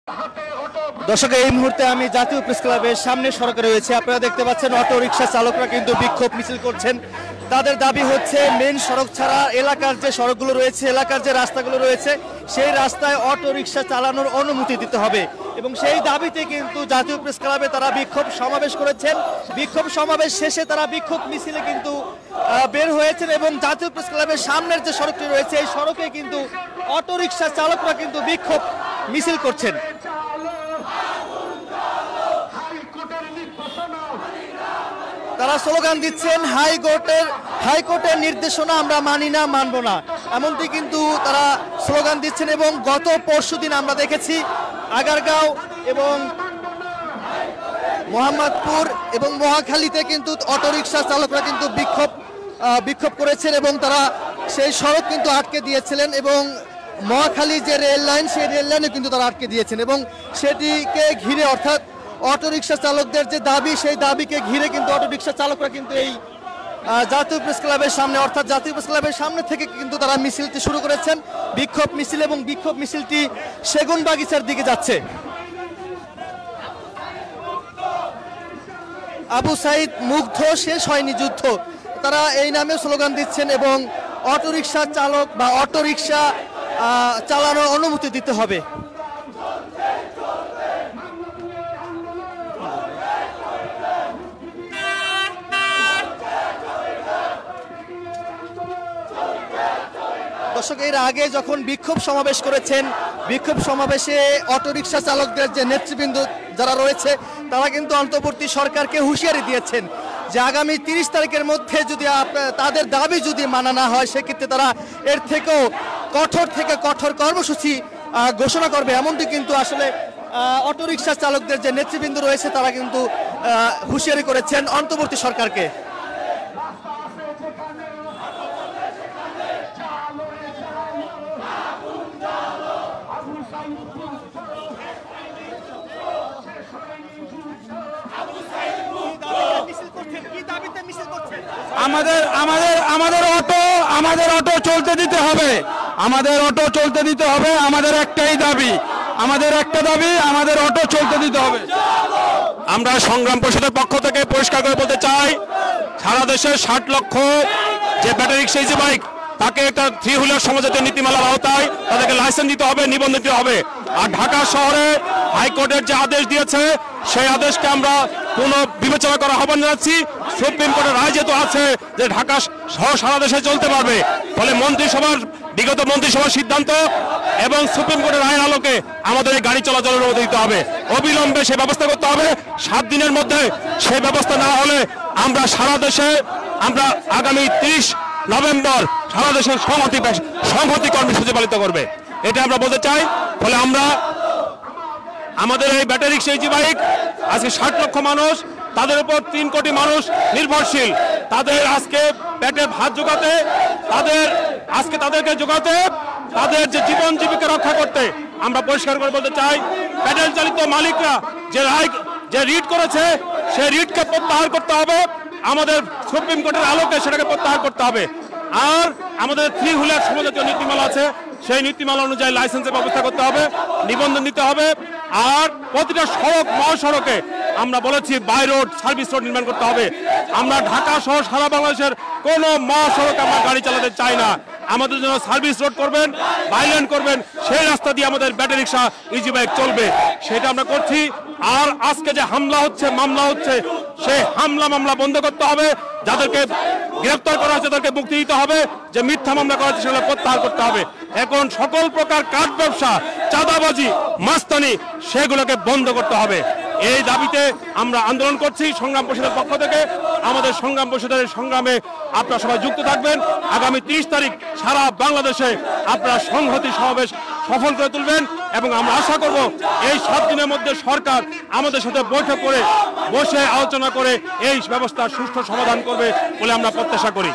দর্শক, এই মুহূর্তে আমি জাতীয় প্রেস ক্লাবের সামনে সড়কে রয়েছে। আপনারা দেখতে পাচ্ছেন অটো রিকশা চালকরা কিন্তু বিক্ষোভ মিছিল করছেন। তাদের দাবি হচ্ছে মেন সড়ক ছাড়া এলাকার যে সড়কগুলো রয়েছে, এলাকার যে রাস্তাগুলো রয়েছে, সেই রাস্তায় অটো রিকশা চালানোর অনুমতি দিতে হবে। এবং সেই দাবিতে কিন্তু জাতীয় প্রেস ক্লাবে তারা বিক্ষোভ সমাবেশ করেছেন। বিক্ষোভ সমাবেশ শেষে তারা বিক্ষোভ মিছিলে কিন্তু বের হয়েছেন এবং জাতীয় প্রেস ক্লাবের সামনের যে সড়কটি রয়েছে, এই সড়কে কিন্তু অটো রিকশা চালকরা কিন্তু বিক্ষোভ মিছিল করছেন। তারা স্লোগান দিচ্ছেন, হাইকোর্টের নির্দেশনা আমরা মানি না, মানব না, এমনটি কিন্তু তারা স্লোগান দিচ্ছেন। এবং গত পরশুদিন আমরা দেখেছি আগারগাঁও এবং মোহাম্মদপুর এবং মহাখালীতে কিন্তু অটোরিকশা চালকরা কিন্তু বিক্ষোভ করেছেন এবং তারা সেই সড়ক কিন্তু আটকে দিয়েছিলেন এবং মহাখালী যে রেল লাইন, সেই রেল লাইনে কিন্তু তারা আটকে দিয়েছেন এবং সেটিকে ঘিরে, অর্থাৎ অটোরিকশা চালকদের যে দাবি, সেই দাবিকে ঘিরে কিন্তু অটোরিকশা চালকরা কিন্তু এই জাতীয় প্রেস ক্লাবের সামনে, অর্থাৎ জাতীয় প্রেস ক্লাবের সামনে থেকে কিন্তু তারা মিছিলটি শুরু করেছেন, বিক্ষোভ মিছিল। এবং বিক্ষোভ মিছিলটি সেগুন বাগিচার দিকে যাচ্ছে। আবু সাইদ মুগ্ধ, শেষ হয়নি যুদ্ধ, তারা এই নামে স্লোগান দিচ্ছেন এবং অটোরিকশা চালক বা অটোরিকশা চালানোর অনুমতি দিতে হবে। দর্শক, এর আগে যখন বিক্ষোভ সমাবেশ করেছেন, বিক্ষোভ সমাবেশে অটোরিকশা চালকদের যে নেতৃবৃন্দ যারা রয়েছে, তারা কিন্তু অন্তর্বর্তী সরকারকে হুঁশিয়ারি দিয়েছেন যে আগামী 30 তারিখের মধ্যে যদি তাদের দাবি যদি মানা না হয়, সেক্ষেত্রে তারা এর থেকেও কঠোর থেকে কঠোর কর্মসূচি ঘোষণা করবে। এমনটি কিন্তু আসলে অটোরিকশা চালকদের যে নেতৃবৃন্দ রয়েছে, তারা কিন্তু হুঁশিয়ারি করেছেন অন্তর্বর্তী সরকারকে। আমাদের অটো চলতে দিতে হবে, আমাদের একটাই দাবি, আমাদের অটো চলতে দিতে হবে। আমরা সংগ্রাম পরিষদের পক্ষ থেকে পরিষ্কার করে বলতে চাই, সারা দেশের 60 লক্ষ যে ব্যাটারি রিকশা বাইক, তাকে একটা 3 হুইলার সমাজের নীতিমালার আওতায় তাদেরকে লাইসেন্স দিতে হবে, নিবন্ধন দিতে হবে। আর ঢাকা শহরে হাইকোর্টের যে আদেশ দিয়েছে, সেই আদেশকে আমরা কোনো বিবেচনা করা আহ্বান জানাচ্ছি। সুপ্রিম কোর্টের রায় যেহেতু আছে যে ঢাকা সহ সারা দেশে চলতে পারবে, ফলে বিগত মন্ত্রিসভার সিদ্ধান্ত এবং সুপ্রিম কোর্টের রায়ের আলোকে আমাদের এই গাড়ি চলাচলের অনুমতি দিতে হবে, অবিলম্বে সে ব্যবস্থা করতে হবে। 7 দিনের মধ্যে সেই ব্যবস্থা না হলে আমরা সারা দেশে আগামী 30 নভেম্বর সারা দেশের সংহতি কর্মসূচি পালিত করবে, এটা আমরা বলতে চাই। ফলে আমাদের এই ব্যাটারি রিকশা বাইক আজকে 60 লক্ষ মানুষ, তাদের উপর 3 কোটি মানুষ নির্ভরশীল। তাদের আজকে পেটে ভাত জোগাতে, তাদেরকে জোগাতে, তাদের যে জীবন জীবিকা রক্ষা করতে আমরা পরিষ্কার করে বলতে চাই, প্যাডেল চালিত মালিকরা যে রিট করেছে, সেই রিটকে প্রত্যাহার করতে হবে। আমাদের সুপ্রিম কোর্টের আলোকে সেটাকে প্রত্যাহার করতে হবে। আর আমাদের 3 হুইলার সমজাতীয় নীতিমালা আছে, সেই নীতিমালা অনুযায়ী লাইসেন্সের ব্যবস্থা করতে হবে, নিবন্ধন দিতে হবে। আর প্রতিটা মহাসড়কে আমরা বলেছি বাই রোড, সার্ভিস রোড নির্মাণ করতে হবে। আমরা ঢাকা সহ সারা বাংলাদেশের কোনো মহাসড়কে আমরা গাড়ি চালাতে চাই না। আমাদের জন্য সার্ভিস রোড করবেন, বাইলেন করবেন, সেই রাস্তা দিয়ে আমাদের ব্যাটারি রিকশা বাইক চলবে, সেটা আমরা করছি। আর আজকে যে মামলা হচ্ছে, সেই মামলা বন্ধ করতে হবে। যাদেরকে গ্রেফতার করা হচ্ছে তাদেরকে মুক্তি দিতে হবে, যে মিথ্যা মামলা করা হচ্ছে সেগুলো প্রত্যাহার করতে হবে। এখন সকল প্রকার কাঠ ব্যবসা, চাঁদাবাজি, মাস্তানি, সেগুলোকে বন্ধ করতে হবে। এই দাবিতে আমরা আন্দোলন করছি সংগ্রাম পরিষদের পক্ষ থেকে। আমাদের সংগ্রাম পরিষদের সংগ্রামে আপনারা সবাই যুক্ত থাকবেন। আগামী 30 তারিখ সারা বাংলাদেশে আপনারা সংহতি সমাবেশ সফল করে তুলবেন এবং আমরা আশা করব এই 7 দিনের মধ্যে সরকার আমাদের সাথে বৈঠক করে বসে আলোচনা করে এই ব্যবস্থার সুষ্ঠু সমাধান করবে বলে আমরা প্রত্যাশা করি।